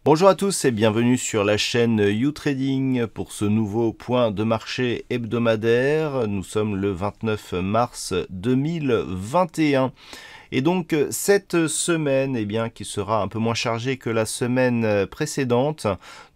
Bonjour à tous et bienvenue sur la chaîne YouTrading pour ce nouveau point de marché hebdomadaire. Nous sommes le 29 mars 2021. Et donc cette semaine, qui sera un peu moins chargée que la semaine précédente,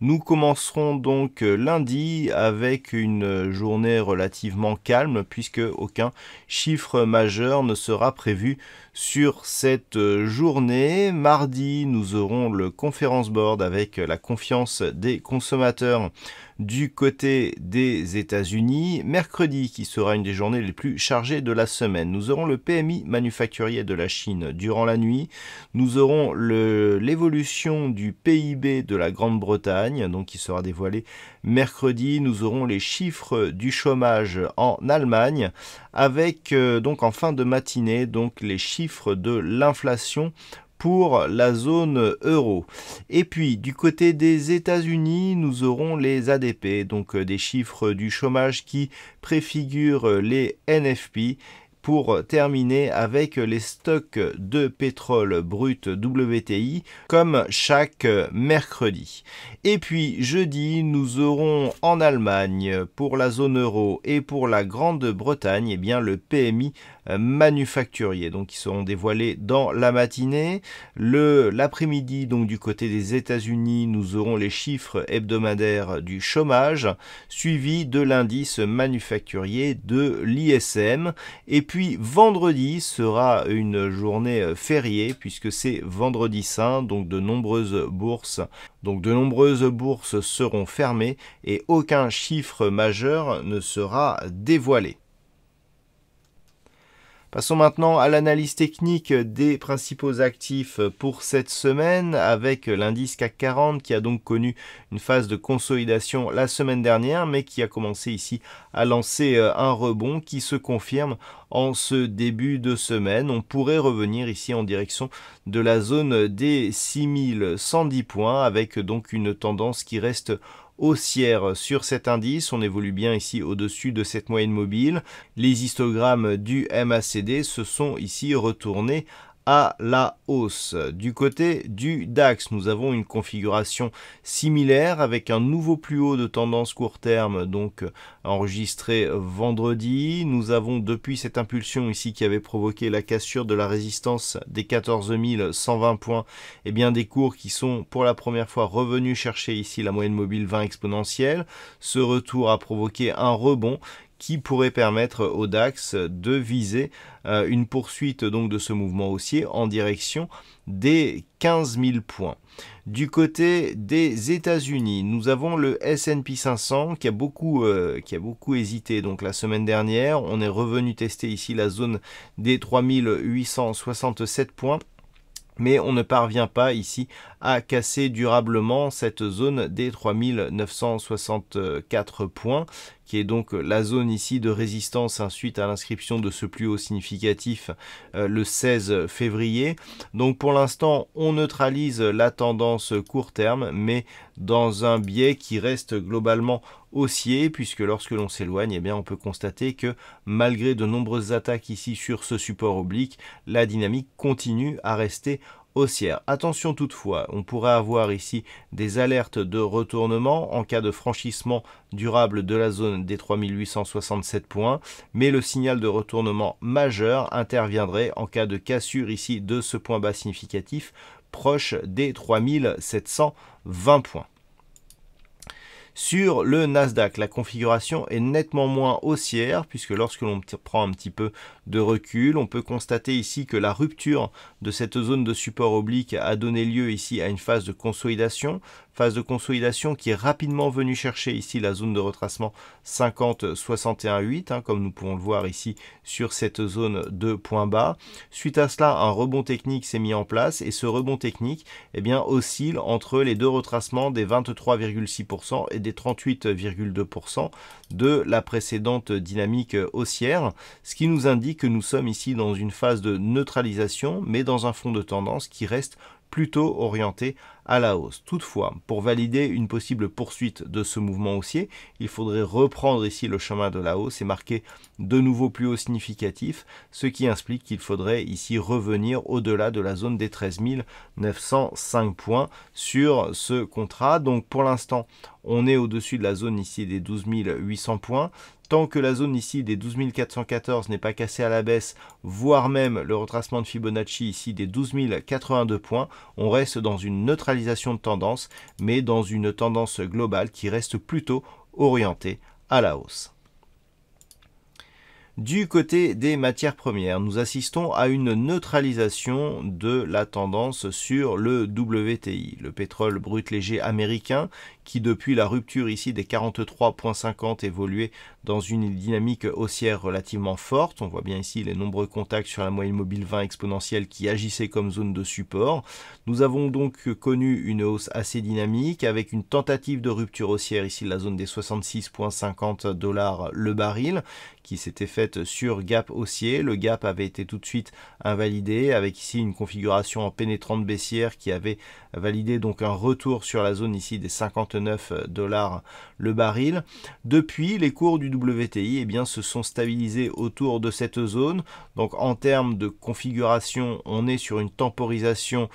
nous commencerons donc lundi avec une journée relativement calme puisque aucun chiffre majeur ne sera prévu sur cette journée. Mardi, nous aurons le conference board avec la confiance des consommateurs du côté des États-Unis. Mercredi, qui sera une des journées les plus chargées de la semaine, nous aurons le PMI manufacturier de la Chine durant la nuit. Nous aurons l'évolution du PIB de la Grande-Bretagne, donc qui sera dévoilé mercredi. Nous aurons les chiffres du chômage en Allemagne, avec donc en fin de matinée donc les chiffres de l'inflation pour la zone euro. Et puis du côté des États-Unis, nous aurons les ADP, donc des chiffres du chômage qui préfigurent les NFP, pour terminer avec les stocks de pétrole brut WTI comme chaque mercredi. Et puis jeudi, nous aurons en Allemagne pour la zone euro et pour la Grande-Bretagne le PMI manufacturier, donc qui seront dévoilés dans la matinée. L'après-midi, donc du côté des États-Unis, nous aurons les chiffres hebdomadaires du chômage, suivi de l'indice manufacturier de l'ISM. Et puis vendredi sera une journée fériée puisque c'est vendredi saint, donc de nombreuses bourses seront fermées et aucun chiffre majeur ne sera dévoilé. Passons maintenant à l'analyse technique des principaux actifs pour cette semaine avec l'indice CAC 40 qui a donc connu une phase de consolidation la semaine dernière mais qui a commencé ici à lancer un rebond qui se confirme en ce début de semaine. On pourrait revenir ici en direction de la zone des 6110 points avec donc une tendance qui reste haussière sur cet indice. On évolue bien ici au-dessus de cette moyenne mobile. Les histogrammes du MACD se sont ici retournés à la hausse. Du côté du DAX, nous avons une configuration similaire avec un nouveau plus haut de tendance court terme donc enregistré vendredi. Nous avons depuis cette impulsion ici qui avait provoqué la cassure de la résistance des 14 120 points, des cours qui sont pour la première fois revenus chercher ici la moyenne mobile 20 exponentielle. Ce retour a provoqué un rebond qui pourrait permettre au DAX de viser une poursuite donc de ce mouvement haussier en direction des 15 000 points. Du côté des États-Unis, nous avons le S&P 500 qui a beaucoup hésité. Donc la semaine dernière, on est revenu tester ici la zone des 3867 points. Mais on ne parvient pas ici à casser durablement cette zone des 3964 points, qui est donc la zone ici de résistance suite à l'inscription de ce plus haut significatif le 16 février. Donc pour l'instant, on neutralise la tendance court terme, mais dans un biais qui reste globalement haussier, puisque lorsque l'on s'éloigne, on peut constater que malgré de nombreuses attaques ici sur ce support oblique, la dynamique continue à rester haussière. Attention toutefois, on pourrait avoir ici des alertes de retournement en cas de franchissement durable de la zone des 3867 points, mais le signal de retournement majeur interviendrait en cas de cassure ici de ce point bas significatif proche des 3720 points. Sur le Nasdaq, la configuration est nettement moins haussière puisque lorsque l'on prend un petit peu de recul, on peut constater ici que la rupture de cette zone de support oblique a donné lieu ici à une phase de consolidation qui est rapidement venue chercher ici la zone de retracement 50-61-8, comme nous pouvons le voir ici sur cette zone de point bas. Suite à cela, un rebond technique s'est mis en place et ce rebond technique oscille entre les deux retracements des 23,6% et des 38,2% de la précédente dynamique haussière, ce qui nous indique que nous sommes ici dans une phase de neutralisation, mais dans un fond de tendance qui reste plutôt orienté à la hausse. Toutefois, pour valider une possible poursuite de ce mouvement haussier, il faudrait reprendre ici le chemin de la hausse et marquer de nouveaux plus hauts significatifs, ce qui implique qu'il faudrait ici revenir au-delà de la zone des 13 905 points sur ce contrat. Donc pour l'instant, on est au-dessus de la zone ici des 12 800 points. Tant que la zone ici des 12 414 n'est pas cassée à la baisse, voire même le retracement de Fibonacci ici des 12 082 points, on reste dans une neutralisation de tendance, mais dans une tendance globale qui reste plutôt orientée à la hausse. Du côté des matières premières, nous assistons à une neutralisation de la tendance sur le WTI, le pétrole brut léger américain, qui depuis la rupture ici des 43,50 évoluait dans une dynamique haussière relativement forte. On voit bien ici les nombreux contacts sur la moyenne mobile 20 exponentielle qui agissaient comme zone de support. Nous avons donc connu une hausse assez dynamique avec une tentative de rupture haussière ici de la zone des 66,50 $ le baril qui s'était faite sur gap haussier. Le gap avait été tout de suite invalidé avec ici une configuration en pénétrante baissière qui avait validé donc un retour sur la zone ici des 59 $ le baril. Depuis, les cours du WTI se sont stabilisés autour de cette zone. Donc en termes de configuration, on est sur une temporisation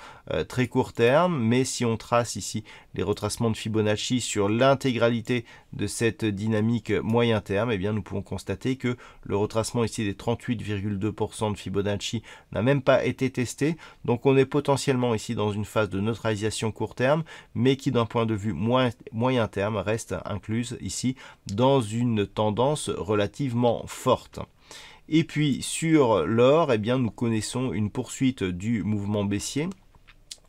très court terme, mais si on trace ici les retracements de Fibonacci sur l'intégralité de cette dynamique moyen terme, nous pouvons constater que le retracement ici des 38,2% de Fibonacci n'a même pas été testé. Donc on est potentiellement ici dans une phase de neutralisation court terme, mais qui d'un point de vue moyen terme reste incluse ici dans une tendance relativement forte. Et puis sur l'or, nous connaissons une poursuite du mouvement baissier.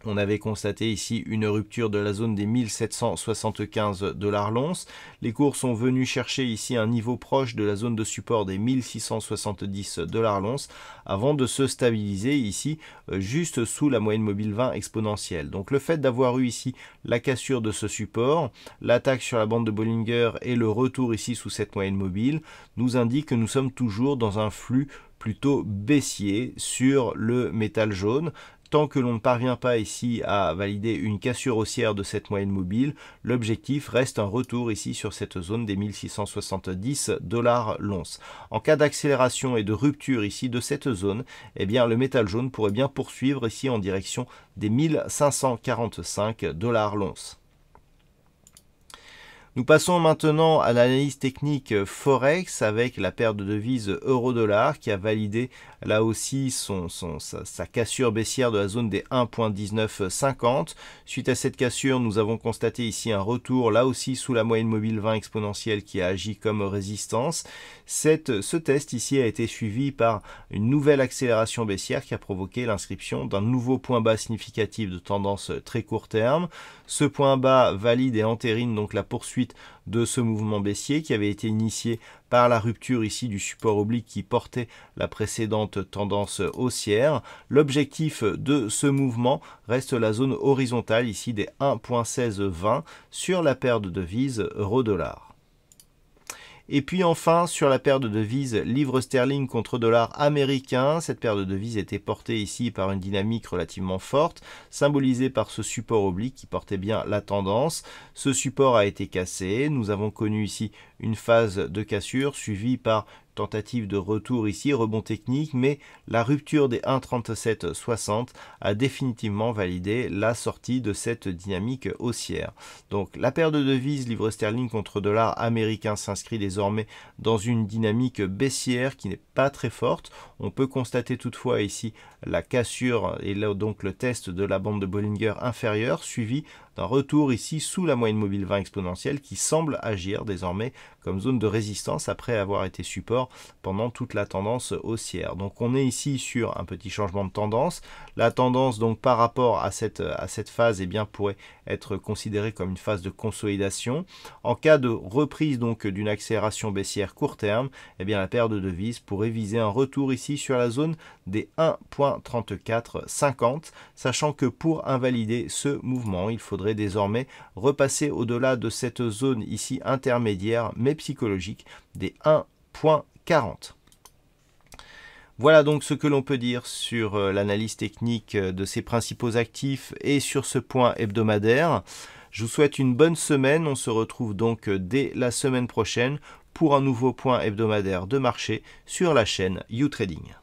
On avait constaté ici une rupture de la zone des 1775 $ l'once. Les cours sont venus chercher ici un niveau proche de la zone de support des 1670 $ l'once avant de se stabiliser ici juste sous la moyenne mobile 20 exponentielle. Donc le fait d'avoir eu ici la cassure de ce support, l'attaque sur la bande de Bollinger et le retour ici sous cette moyenne mobile nous indique que nous sommes toujours dans un flux plutôt baissier sur le métal jaune. Tant que l'on ne parvient pas ici à valider une cassure haussière de cette moyenne mobile, l'objectif reste un retour ici sur cette zone des 1670 $ l'once. En cas d'accélération et de rupture ici de cette zone, le métal jaune pourrait bien poursuivre ici en direction des 1545 $ l'once. Nous passons maintenant à l'analyse technique Forex avec la paire de devises euro-dollar qui a validé là aussi sa cassure baissière de la zone des 1,1950. Suite à cette cassure, nous avons constaté ici un retour là aussi sous la moyenne mobile 20 exponentielle qui a agi comme résistance. Ce test ici a été suivi par une nouvelle accélération baissière qui a provoqué l'inscription d'un nouveau point bas significatif de tendance très court terme. Ce point bas valide et entérine donc la poursuite de ce mouvement baissier qui avait été initié par la rupture ici du support oblique qui portait la précédente tendance haussière. L'objectif de ce mouvement reste la zone horizontale ici des 1,1620 sur la paire de devises euro-dollar. Et puis enfin, sur la paire de devises livre sterling contre dollar américain, cette paire de devises était portée ici par une dynamique relativement forte, symbolisée par ce support oblique qui portait bien la tendance. Ce support a été cassé, nous avons connu ici une phase de cassure suivie par tentative de retour ici, rebond technique, mais la rupture des 1,3760 a définitivement validé la sortie de cette dynamique haussière. Donc la paire de devises livre sterling contre dollar américain s'inscrit désormais dans une dynamique baissière qui n'est pas très forte. On peut constater toutefois ici la cassure et là, donc le test de la bande de Bollinger inférieure suivi d'un retour ici sous la moyenne mobile 20 exponentielle qui semble agir désormais comme zone de résistance après avoir été support pendant toute la tendance haussière. Donc on est ici sur un petit changement de tendance. La tendance donc par rapport à cette phase pourrait être considérée comme une phase de consolidation. En cas de reprise donc d'une accélération baissière court terme, la paire de devises pourrait viser un retour ici sur la zone des 1,3450, sachant que pour invalider ce mouvement, il faudrait désormais repasser au-delà de cette zone ici intermédiaire mais psychologique des 1,40. Voilà donc ce que l'on peut dire sur l'analyse technique de ces principaux actifs et sur ce point hebdomadaire. Je vous souhaite une bonne semaine, on se retrouve donc dès la semaine prochaine pour un nouveau point hebdomadaire de marché sur la chaîne YouTrading.